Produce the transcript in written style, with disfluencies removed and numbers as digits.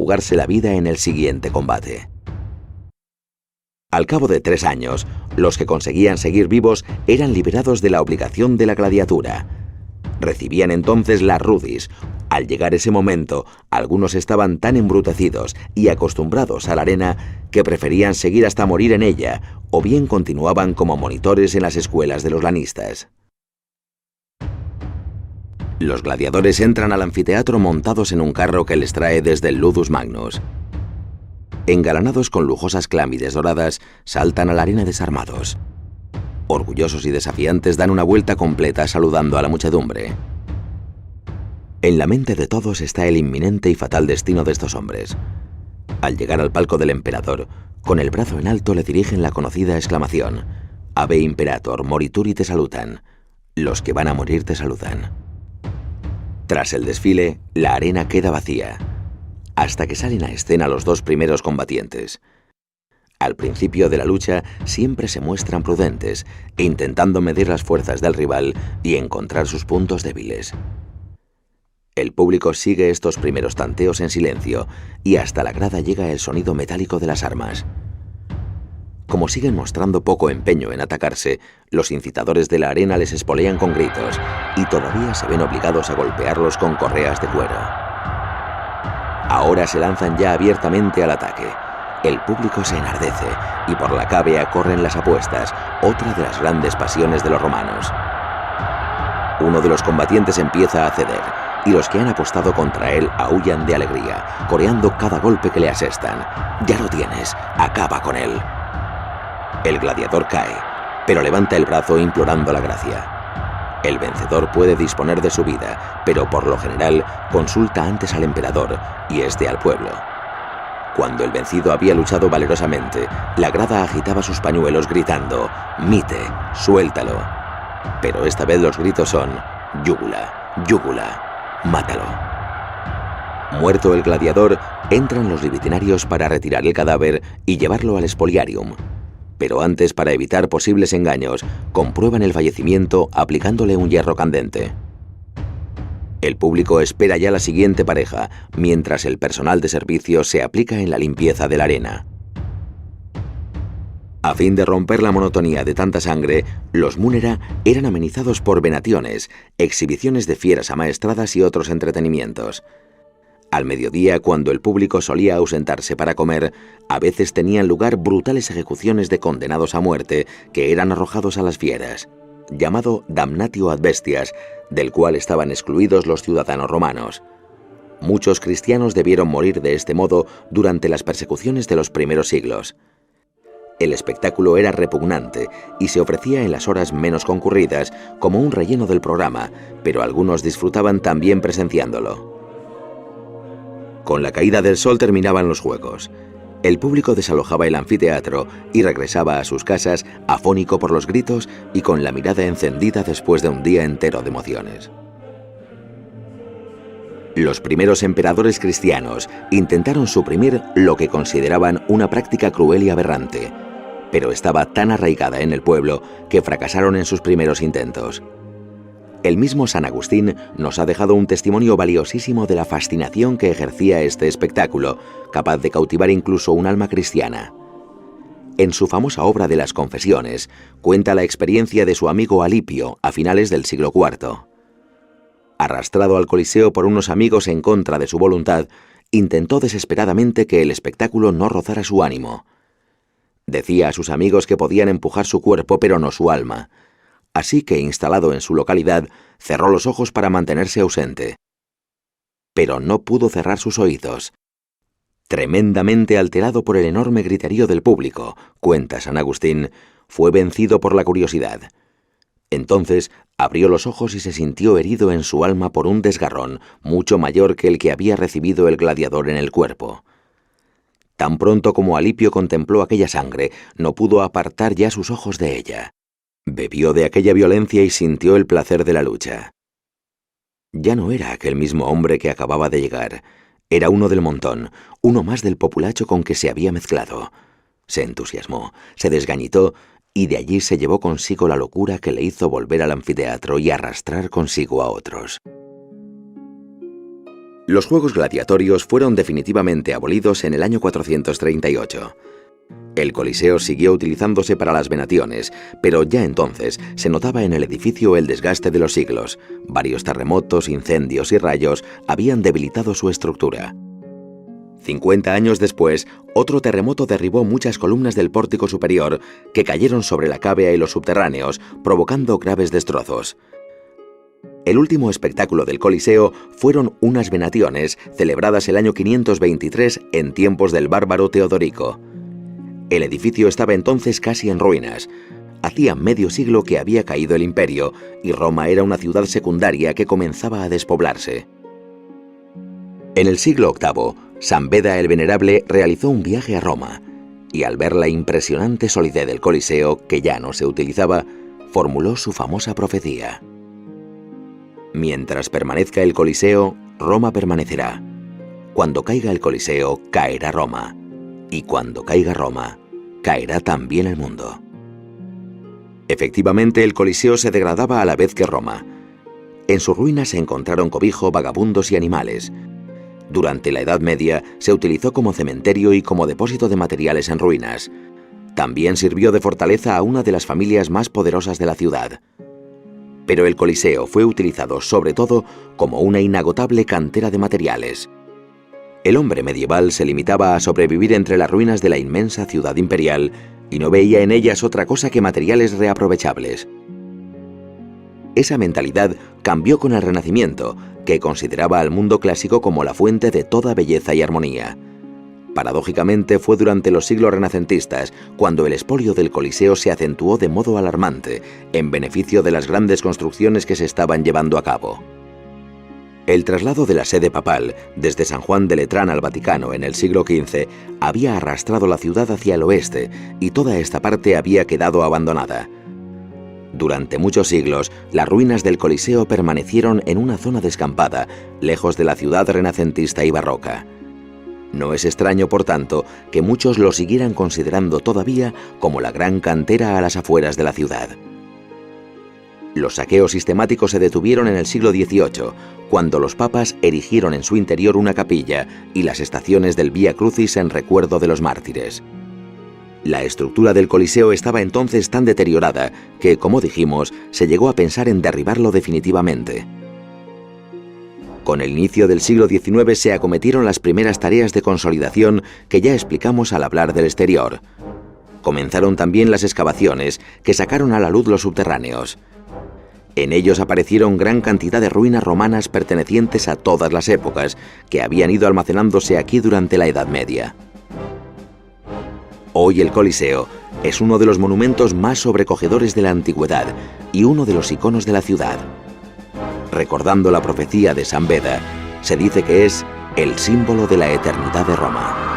jugarse la vida en el siguiente combate. Al cabo de 3 años, los que conseguían seguir vivos eran liberados de la obligación de la gladiatura. Recibían entonces la rudis. Al llegar ese momento, algunos estaban tan embrutecidos y acostumbrados a la arena que preferían seguir hasta morir en ella, o bien continuaban como monitores en las escuelas de los lanistas. Los gladiadores entran al anfiteatro montados en un carro que les trae desde el Ludus Magnus. Engalanados con lujosas clámides doradas, saltan a la arena desarmados. Orgullosos y desafiantes dan una vuelta completa saludando a la muchedumbre. En la mente de todos está el inminente y fatal destino de estos hombres. Al llegar al palco del emperador, con el brazo en alto le dirigen la conocida exclamación: Ave Imperator, morituri te salutan. Los que van a morir te saludan. Tras el desfile, la arena queda vacía, hasta que salen a escena los 2 primeros combatientes. Al principio de la lucha siempre se muestran prudentes, intentando medir las fuerzas del rival y encontrar sus puntos débiles. El público sigue estos primeros tanteos en silencio y hasta la grada llega el sonido metálico de las armas. Como siguen mostrando poco empeño en atacarse, los incitadores de la arena les espolean con gritos y todavía se ven obligados a golpearlos con correas de cuero. Ahora se lanzan ya abiertamente al ataque. El público se enardece y por la cavea corren las apuestas, otra de las grandes pasiones de los romanos. Uno de los combatientes empieza a ceder y los que han apostado contra él aúllan de alegría, coreando cada golpe que le asestan. Ya lo tienes, acaba con él. El gladiador cae, pero levanta el brazo implorando la gracia. El vencedor puede disponer de su vida, pero por lo general consulta antes al emperador y este al pueblo. Cuando el vencido había luchado valerosamente, la grada agitaba sus pañuelos gritando: «Mite, suéltalo». Pero esta vez los gritos son: «Yúgula, yúgula, mátalo». Muerto el gladiador, entran los divitinarios para retirar el cadáver y llevarlo al spoliarium. Pero antes, para evitar posibles engaños, comprueban el fallecimiento aplicándole un hierro candente. El público espera ya la siguiente pareja, mientras el personal de servicio se aplica en la limpieza de la arena. A fin de romper la monotonía de tanta sangre, los Munera eran amenizados por venaciones, exhibiciones de fieras amaestradas y otros entretenimientos. Al mediodía, cuando el público solía ausentarse para comer, a veces tenían lugar brutales ejecuciones de condenados a muerte que eran arrojados a las fieras, llamado damnatio ad bestias, del cual estaban excluidos los ciudadanos romanos. Muchos cristianos debieron morir de este modo durante las persecuciones de los primeros siglos. El espectáculo era repugnante y se ofrecía en las horas menos concurridas como un relleno del programa, pero algunos disfrutaban también presenciándolo. Con la caída del sol terminaban los juegos. El público desalojaba el anfiteatro y regresaba a sus casas afónico por los gritos y con la mirada encendida después de un día entero de emociones. Los primeros emperadores cristianos intentaron suprimir lo que consideraban una práctica cruel y aberrante, pero estaba tan arraigada en el pueblo que fracasaron en sus primeros intentos. El mismo San Agustín nos ha dejado un testimonio valiosísimo de la fascinación que ejercía este espectáculo, capaz de cautivar incluso un alma cristiana. En su famosa obra de las Confesiones, cuenta la experiencia de su amigo Alipio a finales del siglo IV. Arrastrado al Coliseo por unos amigos en contra de su voluntad, intentó desesperadamente que el espectáculo no rozara su ánimo. Decía a sus amigos que podían empujar su cuerpo pero no su alma. Así que, instalado en su localidad, cerró los ojos para mantenerse ausente. Pero no pudo cerrar sus oídos. Tremendamente alterado por el enorme griterío del público, cuenta San Agustín, fue vencido por la curiosidad. Entonces abrió los ojos y se sintió herido en su alma por un desgarrón mucho mayor que el que había recibido el gladiador en el cuerpo. Tan pronto como Alipio contempló aquella sangre, no pudo apartar ya sus ojos de ella. Bebió de aquella violencia y sintió el placer de la lucha. Ya no era aquel mismo hombre que acababa de llegar. Era uno del montón, uno más del populacho con que se había mezclado. Se entusiasmó, se desgañitó y de allí se llevó consigo la locura que le hizo volver al anfiteatro y arrastrar consigo a otros. Los juegos gladiatorios fueron definitivamente abolidos en el año 438. El Coliseo siguió utilizándose para las venaciones, pero ya entonces se notaba en el edificio el desgaste de los siglos. Varios terremotos, incendios y rayos habían debilitado su estructura. 50 años después, otro terremoto derribó muchas columnas del pórtico superior que cayeron sobre la cávea y los subterráneos, provocando graves destrozos. El último espectáculo del Coliseo fueron unas venaciones celebradas el año 523 en tiempos del bárbaro Teodorico. El edificio estaba entonces casi en ruinas. Hacía medio siglo que había caído el imperio y Roma era una ciudad secundaria que comenzaba a despoblarse. En el siglo VIII, San Beda el Venerable realizó un viaje a Roma y al ver la impresionante solidez del Coliseo, que ya no se utilizaba, formuló su famosa profecía. Mientras permanezca el Coliseo, Roma permanecerá. Cuando caiga el Coliseo, caerá Roma. Y cuando caiga Roma, caerá también el mundo. Efectivamente, el Coliseo se degradaba a la vez que Roma. En sus ruinas se encontraron cobijo, vagabundos y animales. Durante la Edad Media se utilizó como cementerio y como depósito de materiales en ruinas. También sirvió de fortaleza a una de las familias más poderosas de la ciudad. Pero el Coliseo fue utilizado sobre todo como una inagotable cantera de materiales. El hombre medieval se limitaba a sobrevivir entre las ruinas de la inmensa ciudad imperial y no veía en ellas otra cosa que materiales reaprovechables. Esa mentalidad cambió con el Renacimiento, que consideraba al mundo clásico como la fuente de toda belleza y armonía. Paradójicamente fue durante los siglos renacentistas cuando el expolio del Coliseo se acentuó de modo alarmante en beneficio de las grandes construcciones que se estaban llevando a cabo. El traslado de la sede papal desde San Juan de Letrán al Vaticano en el siglo XV había arrastrado la ciudad hacia el oeste y toda esta parte había quedado abandonada. Durante muchos siglos, las ruinas del Coliseo permanecieron en una zona descampada, lejos de la ciudad renacentista y barroca. No es extraño, por tanto, que muchos lo siguieran considerando todavía como la gran cantera a las afueras de la ciudad. Los saqueos sistemáticos se detuvieron en el siglo XVIII, cuando los papas erigieron en su interior una capilla y las estaciones del Vía Crucis en recuerdo de los mártires. La estructura del Coliseo estaba entonces tan deteriorada que, como dijimos, se llegó a pensar en derribarlo definitivamente. Con el inicio del siglo XIX se acometieron las primeras tareas de consolidación que ya explicamos al hablar del exterior. Comenzaron también las excavaciones que sacaron a la luz los subterráneos. En ellos aparecieron gran cantidad de ruinas romanas pertenecientes a todas las épocas que habían ido almacenándose aquí durante la Edad Media. Hoy el Coliseo es uno de los monumentos más sobrecogedores de la antigüedad y uno de los iconos de la ciudad. Recordando la profecía de San Beda, se dice que es el símbolo de la eternidad de Roma.